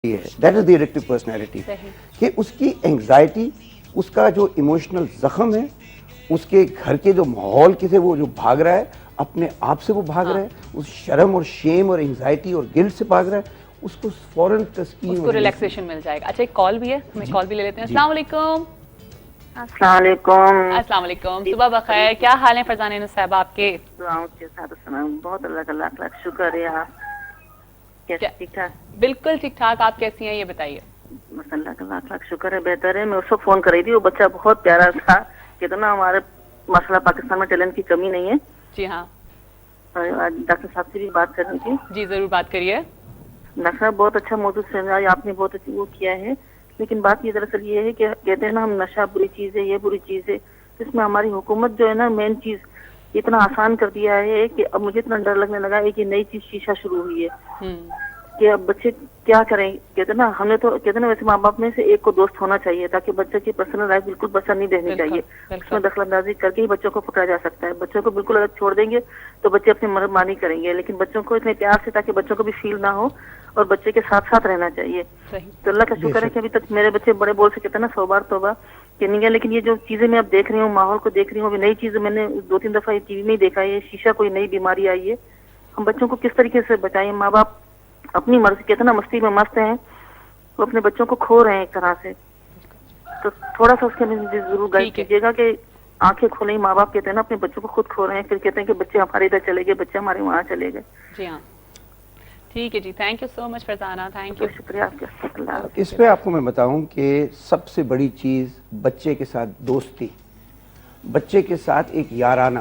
That is the addictive personality کہ اس کی anxiety, اس کا جو ایموشنل زخم ہے، اس کے گھر کے جو ماحول سے وہ جو بھاگ رہا ہے، اپنے آپ سے وہ بھاگ رہا ہے، اس شرم اور شیم اور انگزائٹی اور گلٹ سے بھاگ رہا ہے، اس کو فوراً تسکین، اس کو ریلیکسیشن مل جائے گا. اچھا ایک کال بھی ہے، ہمیں کال بھی لے لیتے ہیں. السلام علیکم. السلام علیکم. السلام علیکم. صبح بخیر. کیا حال ہے فرزانہ نور صاحبہ آپ کے؟ دعاؤں کے ساتھ السلام. بہت اللہ کا لاکھ لاکھ شکر ہے. آپ کیسے؟ ٹھیک ٹھاک؟ بالکل ٹھیک ٹھاک. آپ کیسی ہیں یہ بتائیے؟ بس اللہ کا لاکھ لاکھ شکر ہے، بہتر ہے. میں اس وقت فون کر رہی تھی، وہ بچہ بہت پیارا تھا. کہتے نا ہمارے مسئلہ پاکستان میں ٹیلنٹ کی کمی نہیں ہے. جی ہاں. ڈاکٹر صاحب سے بھی بات کرنی تھی. جی ضرور بات کریے. ڈاکٹر صاحب بہت اچھا موضوع سمجھایا آپ نے، بہت اچھی وہ کیا ہے، لیکن بات یہ دراصل یہ ہے کہ کہتے ہیں نا ہم نشہ بری چیز ہے، یہ بری چیز ہے. اس میں ہماری حکومت جو ہے نا مین چیز اتنا آسان کر دیا ہے کہ اب مجھے اتنا ڈر لگنے لگا ہے کہ نئی چیز شیشہ شروع ہوئی ہے کہ اب بچے کیا کریں. کہتے نا ہم نے تو کہتے نا ویسے ماں باپ میں سے ایک کو دوست ہونا چاہیے تاکہ بچے کی پرسنل لائف بالکل بچہ نہیں دیکھنی چاہیے. اس میں دخل اندازی کر کے ہی بچوں کو پکڑا جا سکتا ہے. بچوں کو بالکل الگ چھوڑ دیں گے تو بچے اپنی مرمانی کریں گے، لیکن بچوں کو اتنے پیار سے تاکہ بچوں کو بھی فیل نہ ہو اور بچے کے ساتھ ساتھ رہنا چاہیے. تو اللہ کا شکر ہے کہ ابھی تک میرے بچے بڑے بول سے کہتے ہیں نا 100 بار توبہ کہ نہیں ہے. لیکن یہ جو چیزیں میں اب دیکھ رہی ہوں، ماحول کو دیکھ رہی ہوں، ابھی نئی چیزیں میں نے 2-3 دفعہ ٹی وی میں ہی دیکھا ہے، شیشہ کوئی نئی بیماری آئی ہے. ہم بچوں کو کس طریقے سے بچائیں؟ ماں باپ اپنی مرضی کہتے نا مستی میں مست ہیں، وہ اپنے بچوں کو کھو رہے ہیں ایک طرح سے. تو تھوڑا سا اس کے لیے ضرور گائیڈ کیجیے گا کہ آنکھیں کھولیں. ماں باپ کہتے ہیں نا اپنے بچوں کو خود کھو رہے ہیں، پھر کہتے ہیں کہ بچے ہمارے ادھر چلے گئے، بچے ہمارے وہاں چلے گئے. جی ہاں ٹھیک ہے جی. Thank you so much Farzana. Thank you. شکریہ آپ کا. اللہ اس پہ آپ کو میں بتاؤں کہ سب سے بڑی چیز بچے کے ساتھ دوستی، بچے کے ساتھ ایک یارانہ.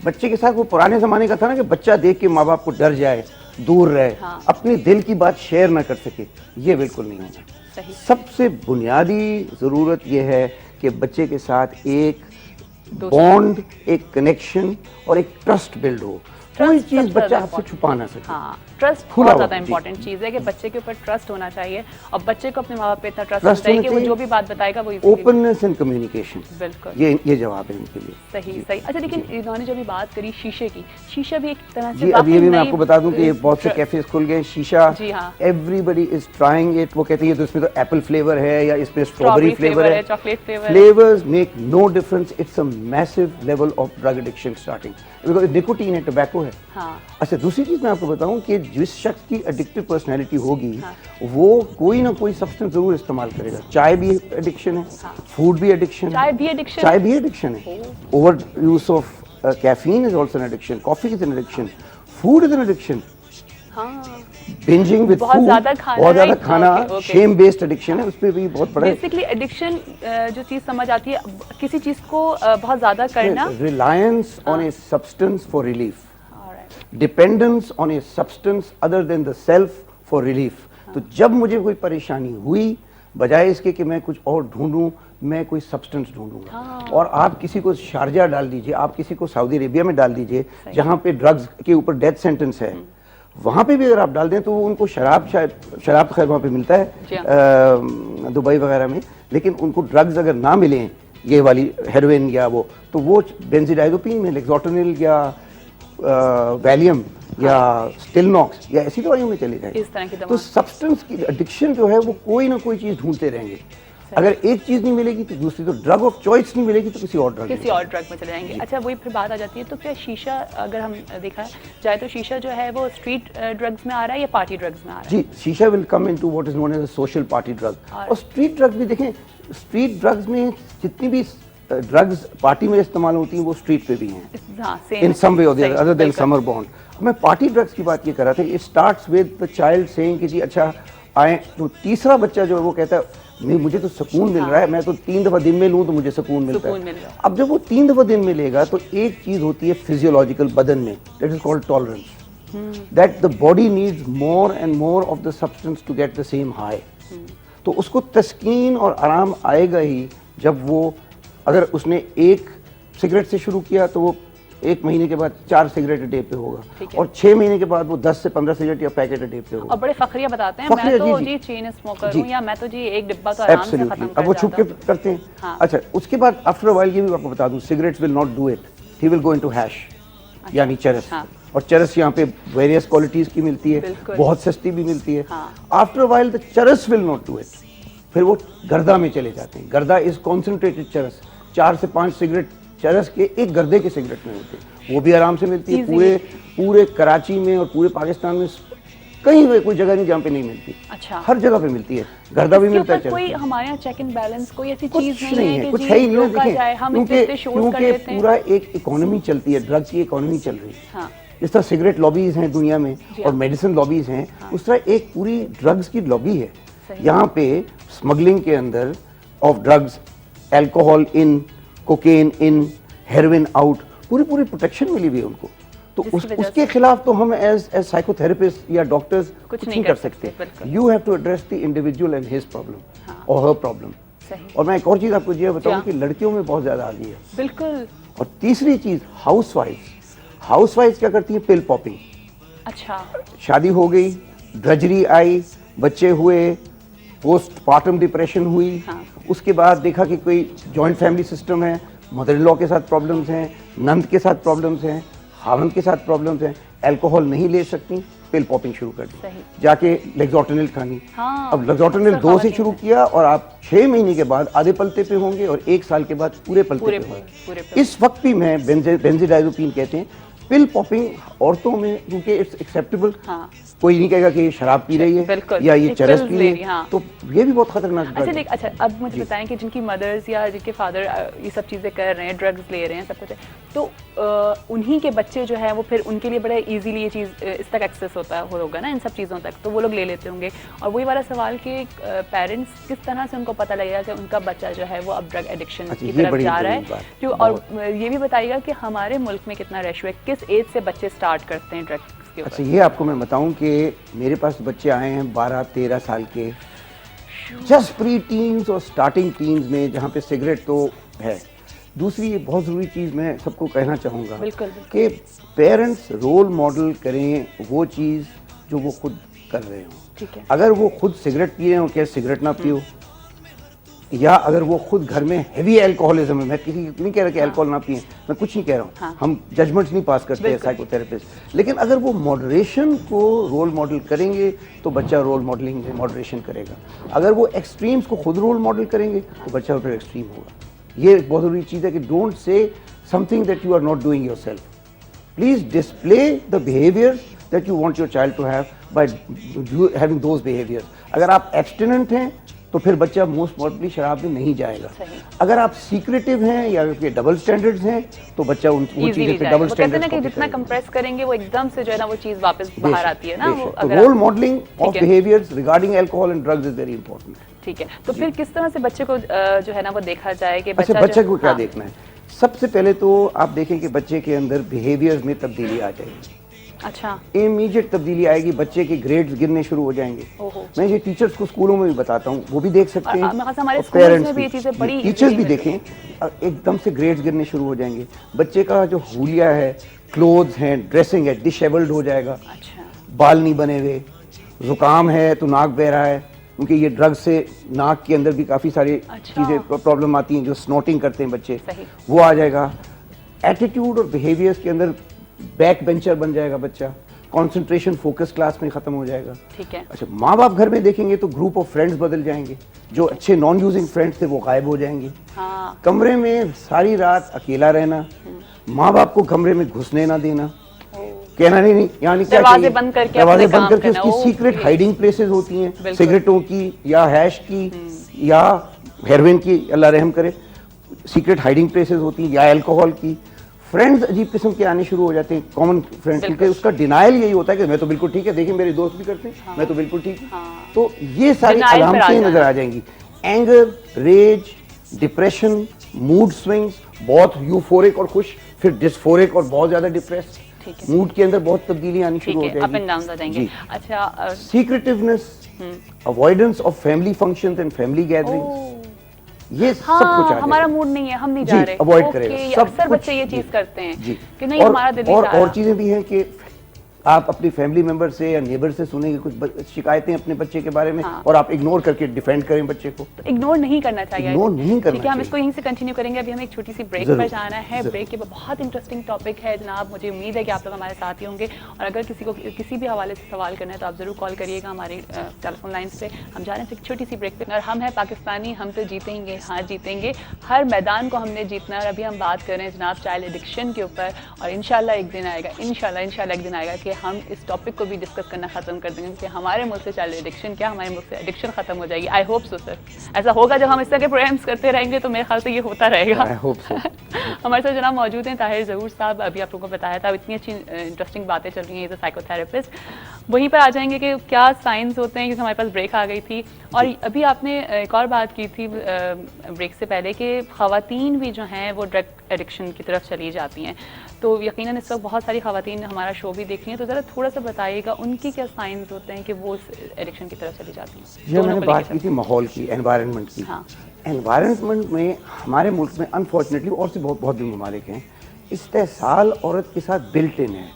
بچے کے ساتھ وہ پرانے زمانے کا تھا نا کہ بچہ دیکھ کے ماں باپ کو ڈر جائے، دور رہے، اپنی دل کی بات شیئر نہ کر سکے. یہ بالکل نہیں ہونا. سب سے بنیادی ضرورت یہ ہے کہ بچے کے ساتھ ایک بانڈ، ایک کنیکشن اور ایک ٹرسٹ بلڈ ہو. کوئی چیز بچہ آپ سے چھپا نہ سکے. ہاں ٹرسٹ بہت زیادہ امپورٹنٹ چیز ہے کہ بچے کے اوپر ٹرسٹ ہونا چاہیے اور بچے کو اپنے ماں باپ پہ اتنا ٹرسٹ ہونا چاہیے کہ وہ جو بھی بات بتائے گا وہ اوپننس اینڈ کمیونیکیشن. بالکل یہ جواب ہے ان کے لیے. صحیح صحیح. اچھا لیکن انہوں نے جو بھی بات کری شیشے کی، شیشہ بھی ایک طرح سے جی اب یہ بھی میں آپ کو بتا دوں کہ بہت سے کیفیز کھل گئے. شیشہ everybody is trying it. وہ کہتے ہیں تو اس میں تو ایپل فلیور ہے یا اس میں اسٹرابری فلیور ہے. Chocolate flavour. Flavours make no difference. It's a meso level of drug addiction starting because nicotine ہے، ٹبیکو ہے. اچھا دوسری چیز میں آپ کو بتاؤں کہ جس شخص کی ایڈکٹیو پرسنالٹی ہوگی وہ کوئی نہ کوئی سبسٹنس ضرور استعمال کرے گا. چائے بھی ایڈکشن ہے، فوڈ بھی ایڈکشن ہے، چائے بھی ایڈکشن ہے. Over use of caffeine is also an addiction. Coffee is an addiction. Food is an addiction. Bingeing with food, بہت زیادہ کھانا شیم بیسڈ ایڈکشن ہے. اس پہ بھی بہت بڑا بیسیکلی ایڈکشن جو چیز سمجھ آتی ہے کسی چیز کو بہت زیادہ کرنا. Reliance on a substance for relief, dependence on a substance other than the self for relief. تو جب مجھے کوئی پریشانی ہوئی، بجائے اس کے کہ میں کچھ اور ڈھونڈوں، میں کوئی سبسٹنس ڈھونڈوں گا. اور آپ کسی کو شارجہ ڈال دیجئے، آپ کسی کو سعودی عربیہ میں ڈال دیجئے جہاں پہ ڈرگز کے اوپر ڈیتھ سینٹنس ہے، وہاں پہ بھی اگر آپ ڈال دیں تو ان کو شراب خیر وہاں پہ ملتا ہے دبئی وغیرہ میں، لیکن ان کو ڈرگز اگر نہ ملیں یہ والی ہیروئن یا تو وہ بینزیڈائزوپین میں لیکزوٹنل یا ویلیم یا اسٹیلناکس یا ایسی دوائیوں میں چلے جائیں. تو سبسٹنس کی ایڈکشن جو ہے وہ کوئی نہ کوئی چیز ڈھونڈتے رہیں گے. اگر ایک چیز نہیں ملے گی تو دوسری، تو ڈرگ آف چوائس نہیں ملے گی تو کسی اور ڈرگ میں چلے جائیں گے. اچھا وہی پھر بات آ جاتی ہے تو کیا شیشہ اگر ہم دیکھا جائے تو شیشہ جو ہے وہ اسٹریٹ ڈرگز میں آ رہا ہے یا پارٹی ڈرگز میں آ رہا ہے؟ جی شیشہ will come into what is known as a social party drug. اور اسٹریٹ ڈرگز بھی دیکھیں، اسٹریٹ ڈرگز میں جتنی بھی ڈرگز پارٹی میں استعمال ہوتی ہیں وہ اسٹریٹ پہ بھی ہیں ان some way or the other than summer bond. میں پارٹی ڈرگز کی بات یہ کر رہا تھا. It starts with the child seeing کہ جی اچھا آئیں. تو تیسرا بچہ جو ہے وہ کہتا ہے نہیں مجھے تو سکون مل رہا ہے، میں تو 3 دفعہ دن میں لوں تو مجھے سکون ملتا ہے. اب جب وہ 3 دفعہ دن میں لے گا تو ایک چیز ہوتی ہے فزیولوجیکل بدن میں، that is called tolerance, that the body needs more and more of the substance to get the same high. تو اس کو تسکین اور آرام آئے گا ہی جب وہ، اگر اس نے 1 سگریٹ سے شروع کیا تو وہ 1 مہینے کے بعد 4 سگریٹ ڈے پہ ہوگا اور 6 مہینے کے بعد وہ 10 سے 15 سگریٹ یا پیکٹ ڈے پہ ہوگا. اور بڑے فخریہ بتاتے ہیں میں تو جی چین اسموکر ہوں یا میں تو جی ایک ڈبہ تو آرام سے ختم کر جاتا ہوں. اب وہ چھپ کے کرتے ہیں. اچھا اس کے بعد آفٹر وائل یہ بھی آپ کو بتا دوں، cigarettes will not do it, he will go into hash یعنی چرس. اور چرس یہاں پہ ویریس کوالٹیز کی ملتی ہے, بہت سستی بھی ملتی ہے. آفٹر وائل دا چرس ول ناٹ ڈو اٹ, پھر وہ گردہ میں چلے جاتے ہیں. گردہ از کانسنٹریٹڈ چرس, 4 سے 5 سگریٹ چرس کے ایک گردے کے سگریٹ میں ہوتے ہیں, وہ بھی آرام سے ملتی ہے. پورے کراچی میں اور پورے پاکستان میں کہیں کوئی جگہ نہیں جہاں پہ نہیں ملتی. اچھا, ہر جگہ پہ ملتی ہے, گردہ بھی ملتا ہے. کوئی ہمارے یہاں چیک اینڈ بیلنس کوئی ایسی کچھ چیز نہیں ہے, کچھ ہے ہی نہیں. دیکھیں کیونکہ پورا ایک اکانومی چلتی ہے, ڈرگ کی اکانومی چل رہی ہے. جس طرح سگریٹ لابیز ہیں دنیا میں اور میڈیسن لابیز ہیں, اس طرح ایک پوری ڈرگز کی لابی ہے. یہاں پہ اسمگلنگ کے اندر of drugs, alcohol in, cocaine in, heroin out, پوری پروٹیکشن ملی ہوئی ہے ان کو. تو اس کے خلاف تو ہم ایز سائیکو تھراپسٹ یا ڈاکٹرز کچھ نہیں کر سکتے. You have to address the individual and his problem اور ہر پرابلم. اور میں ایک اور چیز آپ کو یہ بتاؤں کہ لڑکیوں میں بہت زیادہ آ گئی ہے. بالکل. اور تیسری چیز, ہاؤس وائفز کیا کرتی ہیں؟ پل پاپنگ. اچھا, شادی ہو گئی, ڈرجری آئی, بچے ہوئے, پوسٹ پارٹم ڈپریشن ہوئی, اس کے بعد دیکھا کہ کوئی جوائنٹ فیملی سسٹم ہے, مدر ان لا کے ساتھ پرابلمس ہیں, نند کے ساتھ پرابلمس ہیں, خاوند کے ساتھ پرابلمس ہیں, الکوہول نہیں لے سکتی, پل پاپنگ شروع کر دی, جا کے لیگزوٹنل کھانی. اب لیگزوٹنل 2 سے شروع کیا اور آپ 6 مہینے کے بعد آدھے پلتے پہ ہوں گے اور 1 سال کے بعد پورے پلتے پہ ہوں گے. اس وقت بھی میں بینزیڈازوپین کہتے ہیں پل پاپنگ عورتوں میں, کیونکہ اٹس ایکسیپٹیبل. کوئی نہیں کہے گا کہ یہ شراب پی رہی ہے یا یہ چرس پی رہی ہے, تو یہ بھی بہت خطرناک ہے. اچھا, اب مجھے بتائیں کہ جن کی مدرز یا جن کے فادر یہ سب چیزیں کر رہے ہیں, ڈرگز لے رہے ہیں, سب کچھ ہے, تو انہی کے بچے جو ہیں وہ پھر ان کے لیے بڑا ایزیلی یہ چیز اس تک ایکسیس ہوگا نا ان سب چیزوں تک, تو وہ لوگ لے لیتے ہوں گے. اور وہی والا سوال کہ پیرنٹس کس طرح سے ان کو پتہ لگے گا کہ ان کا بچہ جو ہے وہ اب ڈرگ ایڈکشن کی طرف جا رہا ہے. اور یہ بھی بتائیے گا کہ ہمارے ملک میں کتنا ریشو ہے, کس ایج سے بچے اسٹارٹ کرتے ہیں ڈرگس کے اوپر؟ اچھا, یہ آپ کو میں بتاؤں کہ میرے پاس بچے آئے ہیں 12-13 سال کے, جسٹ پری ٹینز اور سٹارٹنگ ٹینز میں, جہاں پہ سگریٹ تو ہے. دوسری یہ بہت ضروری چیز میں سب کو کہنا چاہوں گا کہ پیرنٹس رول ماڈل کریں وہ چیز جو وہ خود کر رہے ہوں. اگر وہ خود سگریٹ پی رہے ہوں, کہ سگریٹ نہ پیو, یا اگر وہ خود گھر میں ہیوی الکوہولزم ہے, میں کسی نہیں کہہ رہا کہ الکوہول نہ پئیں, میں کچھ نہیں کہہ رہا ہوں, ہم ججمنٹس نہیں پاس کرتے ہیں سائیکو تھراپسٹ, لیکن اگر وہ ماڈریشن کو رول ماڈل کریں گے تو بچہ رول ماڈلنگ میں ماڈریشن کرے گا. اگر وہ ایکسٹریمز کو خود رول ماڈل کریں گے تو بچہ پھر ایکسٹریم ہوگا. یہ بہت ضروری چیز ہے کہ don't say something that you are not doing yourself. Please display the behaviours that you want your child to have by having those behaviours. اگر آپ ایبسٹیننٹ ہیں تو پھر بچہ موسٹ پروبیبلی شراب میں نہیں جائے گا. اگر آپ سیکریٹو ہیں یا ڈبل سٹینڈرڈز ہیں تو بچہ وہ چیزیں پہ ڈبل سٹینڈرڈز کو جتنا کمپریس کریں گے وہ ایک دم سے جو ہے نا وہ چیز واپس باہر آتی ہے نا. Role modelling of behaviours regarding alcohol and drugs is very important. ٹھیک ہے, تو پھر کس طرح سے بچے کو جو ہے نا وہ دیکھا جائے کہ بچے کو کیا دیکھنا ہے؟ سب سے پہلے تو آپ دیکھیں کہ بچے کے اندر بیہیویئرز میں تبدیلی آ جائے گی. اچھا, امیڈیٹ تبدیلی آئے گی, بچے کے گریڈز گرنے شروع ہو جائیں گے. میں یہ ٹیچرز کو اسکولوں میں بھی بتاتا ہوں, وہ بھی دیکھ سکتے ہیں, پیرنٹس بھی, ٹیچرز بھی دیکھیں, ایک دم سے گریڈز گرنے شروع ہو جائیں گے. بچے کا جو حلیہ ہے, کلوتھز ہیں, ڈریسنگ ہے, ڈسیبلڈ ہو جائے گا. بال نہیں بنے ہوئے, زکام ہے تو ناک بہ رہا ہے, کیونکہ یہ ڈرگ سے ناک کے اندر بھی کافی ساری چیزیں پرابلم آتی ہیں, جو سنوٹنگ کرتے ہیں بچے, وہ آ جائے گا. ایٹیٹیوڈ اور بیہیویئرز کے اندر بیک بینچر بن جائے گا بچہ, کنسنٹریشن فوکس کلاس میں ختم ہو جائے گا. ٹھیک ہے. اچھا, ماں باپ گھر میں دیکھیں گے تو گروپ آف فرینڈز بدل جائیں گے, جو اچھے نان یوزنگ فرینڈز تھے وہ غائب ہو جائیں گے. کمرے میں ساری رات اکیلا رہنا, ماں باپ کو کمرے میں گھسنے نہ دینا, کہنا نہیں یعنی دروازے بند کر کے اس کی سیکرٹ ہائیڈنگ پلیسز ہوتی ہیں, سگریٹوں کی یا ہیش کی یا ہیروین کی, اللہ رحم کرے, سیکرٹ ہائیڈنگ پلیسز ہوتی ہیں, یا الکوہول کی. فرینڈز عجیب قسم کے آنے شروع ہو جاتے ہیں, کامن فرینڈز, کیونکہ اس کا ڈینائل یہی ہوتا ہے کہ میں تو بالکل ٹھیک ہے, دیکھیں میرے دوست بھی کرتے ہیں, میں تو بالکل ٹھیک ہوں. تو یہ ساری علامتیں نظر آ جائیں گی. اینگر, ریج, ڈپریشن, موڈ سوئنگز, بہت یوفورک اور خوش, پھر ڈسفورک اور بہت زیادہ ڈپریس, موڈ کے اندر بہت تبدیلی آنی شروع ہو جائے گی. اچھا, secretiveness, avoidance of family functions and family gatherings, یہ سب کچھ ہمارا موڈ نہیں ہے, ہم نہیں جا رہے, اوائڈ کرے گا. اکثر بچے یہ چیز کرتے ہیں کہ نہیں ہمارا دل نہیں چاہ رہا. اور چیزیں بھی ہیں کہ آپ اپنی فیملی ممبر سے یا نیبر سے سنیں گے کچھ شکایتیں اپنے بچے کے بارے میں اور آپ اگنور کر کے ڈیفینڈ کریں بچے کو. اگنور نہیں کرنا چاہیے, اگنور نہیں کرنا ٹھیک ہے. ہم اس کو یہیں سے کنٹینیو کریں گے. ابھی ہمیں ایک چھوٹی سی بریک پر جانا ہے. بریک کے بعد بہت انٹرسٹنگ ٹاپک ہے جناب, مجھے امید ہے کہ آپ لوگ ہمارے ساتھ ہی ہوں گے. اور اگر کسی کو کسی بھی حوالے سے سوال کرنا ہے تو آپ ضرور کال کریے گا ہمارے ٹیلی فون لائنس پہ. ہم جا رہے ہیں ایک چھوٹی سی بریک پہ. اور ہم ہیں پاکستانی, ہم تو جیتیں گے, ہاں جیتیں گے. ہر میدان کو ہم نے جیتنا ہے. اور ابھی ہم بات کر رہے ہیں جناب چائلڈ ایڈکشن کے اوپر, اور انشاءاللہ ایک دن آئے گا, انشاءاللہ ایک دن آئے گا کہ ہم اس ٹاپک کو بھی ڈسکس کرنا ختم کر دیں گے کہ ہمارے ملک سے چائلڈ ایڈکشن کیا, ہمارے ملک سے ایڈکشن ختم ہو جائے گی. آئی ہوپ سو سر, ایسا ہوگا. جب ہم اس طرح کے پروگرامس کرتے رہیں گے تو میرے خیال سے یہ ہوتا رہے گا. ہمارے ساتھ جناب موجود ہیں طاہر ظہور صاحب. ابھی آپ لوگوں کو بتایا تھا, اتنی اچھی انٹرسٹنگ باتیں چل رہی ہیں, یہ سائیکو تھراپسٹ. وہیں پر آ جائیں گے کہ کیا سائنس ہوتے ہیں, کیونکہ ہمارے پاس بریک آ گئی تھی. اور ابھی آپ نے ایک اور بات کی تھی بریک سے پہلے کہ خواتین بھی جو ہیں وہ ڈرگ ایڈکشن کی طرف چلی جاتی ہیں. تو یقیناً اس وقت بہت ساری خواتین ہمارا شو بھی دیکھ رہی ہیں, تو ذرا تھوڑا سا بتائیے گا ان کی کیا سائنس ہوتے ہیں کہ وہ اس ایڈکشن کی طرف چلی جاتی ہیں. جو میں نے بات کی تھی ماحول کی, انوائرمنٹ کی. انوائرمنٹ میں ہمارے ملک میں انفارچونیٹلی اور سے بہت بھی ممالک ہیں, استحصال عورت کے ساتھ بلٹ ان ہے.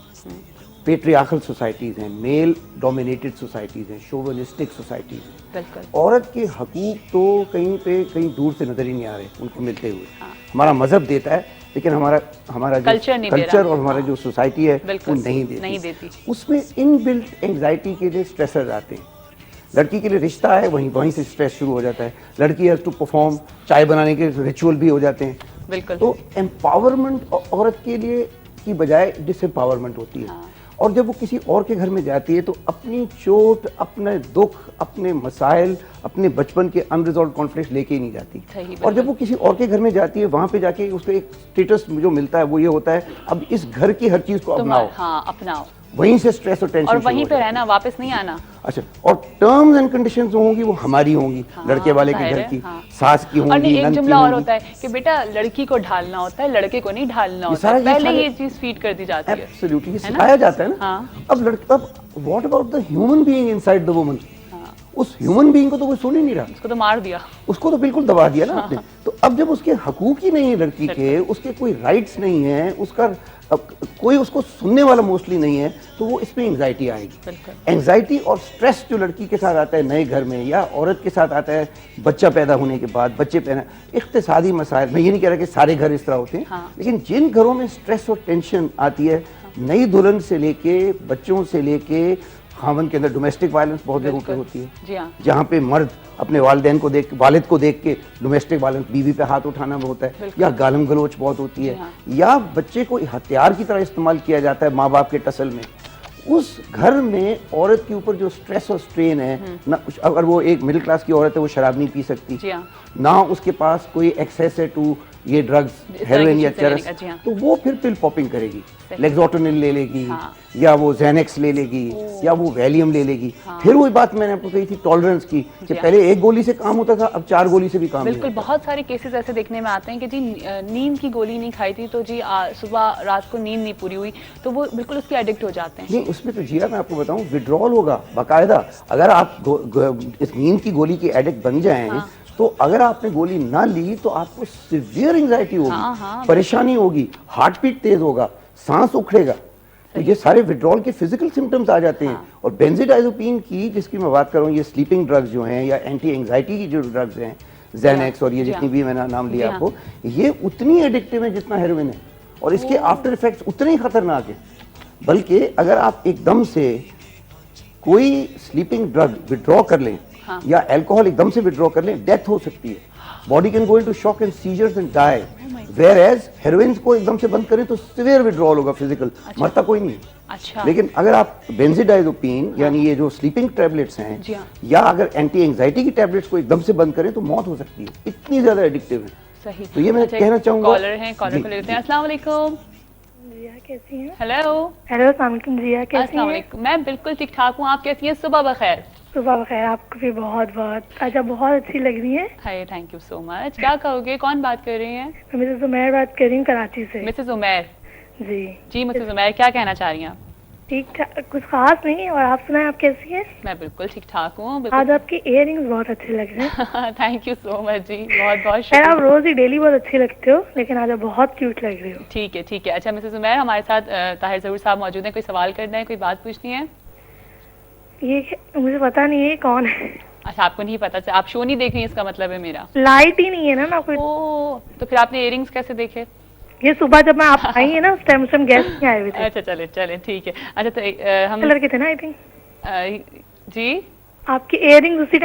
پیٹریارکل سوسائٹیز ہیں, میل ڈومینیٹڈ سوسائٹیز ہیں, شوونسٹک سوسائٹیز ہیں. عورت کے حقوق تو کہیں دور سے نظر ہی نہیں آ رہے ان کو ملتے ہوئے. ہمارا مذہب دیتا ہے لیکن ہمارا کلچر اور ہمارا جو سوسائٹی ہے وہ نہیں دیتی. اس میں ان بلٹ اینگزائٹی کے لیے اسٹریسرز آتے ہیں. لڑکی کے لیے رشتہ ہے, وہیں سے اسٹریس شروع ہو جاتا ہے. لڑکی ہیز ٹو پرفارم, چائے بنانے کے ریچول بھی ہو جاتے ہیں. بالکل. تو امپاورمنٹ عورت کے لیے کی بجائے ڈس امپاورمنٹ ہوتی ہے. اور جب وہ کسی اور کے گھر میں جاتی ہے تو اپنی چوٹ, اپنے دکھ, اپنے مسائل, اپنے بچپن کے انریزالوڈ کانفلکٹ لے کے ہی نہیں جاتی. اور جب وہ کسی اور کے گھر میں جاتی ہے وہاں پہ جا کے اس کو ایک اسٹیٹس جو ملتا ہے وہ یہ ہوتا ہے اب اس گھر کی ہر چیز کو اپناؤ. وہیں سے اسٹریس اور ٹینشن اور وہیں پہ رہنا, واپس نہیں آنا. اچھا, اور ٹرمز اینڈ کنڈیشنز ہوں گی وہ ہماری ہوں گی, لڑکے والے کے گھر کی, ساس کی ہوں گی. ایک جملہ اور ہوتا ہے کہ بیٹا لڑکی کو ڈھالنا ہوتا ہے, لڑکے کو نہیں ڈھالنا ہوتا ہے. پہلے یہ چیز فیڈ کر دی جاتی ہے. ایبسلیوٹلی, یہ سکھایا جاتا ہے نا. اب what about the human being inside the woman. اس ہیومن بینگ کو تو کوئی سن ہی نہیں رہا, اس کو تو مار دیا, اس کو تو بالکل دبا دیا نا آپ نے. تو اب جب اس کے حقوق ہی نہیں ہیں لڑکی کے, اس کے کوئی رائٹس نہیں ہیں, اس کا کوئی اس کو سننے والا موسٹلی نہیں ہے, تو وہ اس میں انگزائٹی آئے گی. انگزائٹی اور سٹریس جو لڑکی کے ساتھ آتا ہے نئے گھر میں, یا عورت کے ساتھ آتا ہے بچہ پیدا ہونے کے بعد, بچے پیدا, اقتصادی مسائل. میں یہ نہیں کہہ رہا کہ سارے گھر اس طرح ہوتے ہیں, لیکن جن گھروں میں سٹریس اور ٹینشن آتی ہے, نئی دلہن سے لے کے بچوں سے لے کے خاوند کے اندر ڈومیسٹک وائلنس بہت جگہوں پہ ہوتی ہے, جہاں پہ مرد اپنے والدین کو والد کو دیکھ کے ڈومیسٹک وائلنس, بیوی پہ ہاتھ اٹھانا ہوتا ہے, یا گالم گلوچ بہت ہوتی ہے, یا بچے کو ہتھیار کی طرح استعمال کیا جاتا ہے ماں باپ کے ٹسل میں. اس گھر میں عورت کے اوپر جو سٹریس اور سٹرین ہے, اگر وہ ایک مڈل کلاس کی عورت ہے وہ شراب نہیں پی سکتی, نہ اس کے پاس کوئی ایکسیس ہے ٹو یہ ڈرگز, ہیروئن یا چرس, تو وہ پھر پل پاپنگ کرے گی, لیگزوٹنل لے لے گی, یا وہ زینکس لے لے گی, یا وہ ویلیم لے لے گی. پھر وہی بات میں نے آپ کو کہی تھی ٹالرنس کی, کہ پہلے ایک گولی سے کام ہوتا تھا, اب 4 گولی سے بھی کام. بالکل, بہت سارے کیسز ایسے دیکھنے میں آتے ہیں کہ جی نیند کی گولی نہیں کھائی تھی تو جی صبح رات کو نیند نہیں پوری ہوئی, تو وہ بالکل اس کے ایڈکٹ ہو جاتے ہیں. نہیں, اس میں تو جی میں آپ کو بتاؤں وڈرال ہوگا باقاعدہ. اگر آپ اس نیند کی گولی کے ایڈکٹ بن جائیں تو اگر آپ نے گولی نہ لی تو آپ کو سیویئر انگزائٹی ہوگی, پریشانی ہوگی, ہارٹ بیٹ تیز ہوگا, سانس اکھڑے گا. تو یہ سارے وڈرال کے فزیکل سمٹمز آ جاتے ہیں. اور بینزوڈائزپین کی جس کی میں بات کر رہا ہوں, یہ سلیپنگ ڈرگز جو ہیں یا اینٹی انگزائٹی کی جو ڈرگز ہیں, زینکس اور یہ جتنی بھی میں نے نام لیا آپ کو, یہ اتنی ایڈکٹیو ہے جتنا ہیروئن ہے, اور اس کے آفٹر ایفیکٹس اتنے ہی خطرناک ہیں. بلکہ اگر آپ ایک دم سے کوئی سلیپنگ ڈرگ وڈرا کر لیں یا الکوہول ایک دم سے وڈرا کر لیں, ڈیتھ ہو سکتی ہے. Body can go into shock and seizures and die. Whereas heroin کو ایک دم سے بند کریں تو سیویئر وڈرال ہوگا فزیکل, مرتا کوئی نہیں. لیکن اگر آپ بینزوڈائزپین یعنی یہ جو سلیپنگ ٹیبلٹس ہیں, یا اگر اینٹی انگزائٹی کی ٹیبلٹس کو ایک دم سے بند کریں تو موت ہو سکتی ہے, اتنی زیادہ ایڈکٹیو ہے. تو یہ میں کہنا چاہوں گا. کالر ہیں, کالر کو لیتے ہیں. السلام علیکم. جیا کیسی ہیں؟ ہیلو. ہیلو, السلام علیکم. جیا کیسی ہیں؟ السلام علیکم, میں بالکل ٹھیک ٹھاک ہوں, آپ کیسی ہیں؟ صبح بخیر. صبح بخیر, آپ کو بھی بہت بہت. اچھا, بہت اچھی لگ رہی ہیں. ہائے, تھینک یو سو مچ. کیا کہو گے, کون بات کر رہی ہیں؟ میں مسز عمیر بات کر رہی ہوں کراچی سے. مسز عمیر. جی جی مسز عمیر, کیا کہنا چاہ رہی ہیں آپ؟ ٹھیک ٹھاک، کچھ خاص نہیں. اور آپ سنائیں، آپ کیسی ہیں؟ میں بالکل ٹھیک ٹھاک ہوں. آج آپ کے ایئر رنگس بہت اچھے لگ رہے ہیں. تھینک یو سو مچ جی، بہت بہت خیر آپ شکریہ. روز ہی ڈیلی بہت اچھے لگتے ہو، لیکن آج آپ بہت کیوٹ لگ رہے ہو. ٹھیک ہے ٹھیک ہے. اچھا مسز عمیر، ہمارے ساتھ طاہر ظہور صاحب موجود ہیں. کوئی سوال کرنا ہے، کوئی بات پوچھنی ہے؟ یہ مجھے پتا نہیں ہے کون ہے. اچھا آپ کو نہیں پتا، آپ شو نہیں دیکھ رہی ہیں، اس کا مطلب ہے میرا. لائٹ ہی نہیں ہے نا کوئی. اوہ، تو پھر آپ نے ایئر رنگس کیسے دیکھے؟ یہ صبح جب میں آپ آئی ہیں نا، اس ٹائم ہم گیسٹ نہیں آئے ہوئے تھے. اچھا چلے چلے ٹھیک ہے. اچھا تو ہم کلر کے تھے نا آئی تھنک. جی آپ کے ایئر رنگس اسی